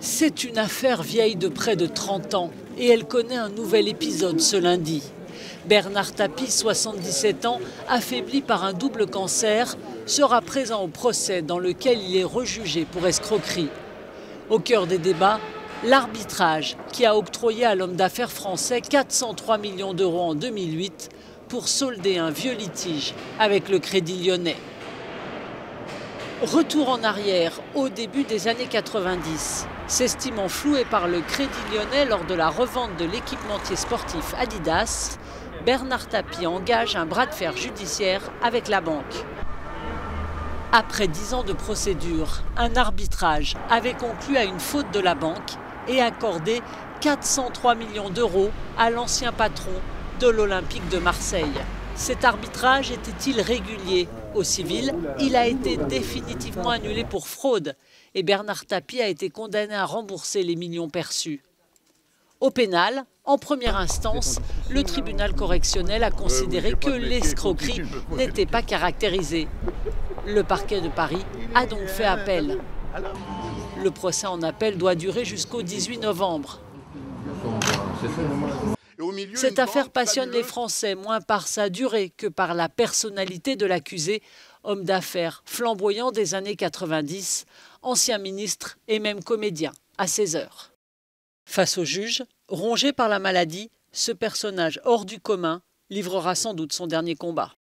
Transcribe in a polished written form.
C'est une affaire vieille de près de 30 ans et elle connaît un nouvel épisode ce lundi. Bernard Tapie, 77 ans, affaibli par un double cancer, sera présent au procès dans lequel il est rejugé pour escroquerie. Au cœur des débats, l'arbitrage qui a octroyé à l'homme d'affaires français 403 millions d'euros en 2008 pour solder un vieux litige avec le Crédit Lyonnais. Retour en arrière au début des années 90. S'estimant floué par le Crédit Lyonnais lors de la revente de l'équipementier sportif Adidas, Bernard Tapie engage un bras de fer judiciaire avec la banque. Après 10 ans de procédure, un arbitrage avait conclu à une faute de la banque et accordé 403 millions d'euros à l'ancien patron de l'Olympique de Marseille. Cet arbitrage était-il régulier? Au civil, il a été définitivement annulé pour fraude et Bernard Tapie a été condamné à rembourser les millions perçus. Au pénal, en première instance, le tribunal correctionnel a considéré que l'escroquerie n'était pas caractérisée. Le parquet de Paris a donc fait appel. Le procès en appel doit durer jusqu'au 18 novembre. Cette affaire passionne les Français, moins par sa durée que par la personnalité de l'accusé, homme d'affaires flamboyant des années 90, ancien ministre et même comédien à ses heures. Face au juge, rongé par la maladie, ce personnage hors du commun livrera sans doute son dernier combat.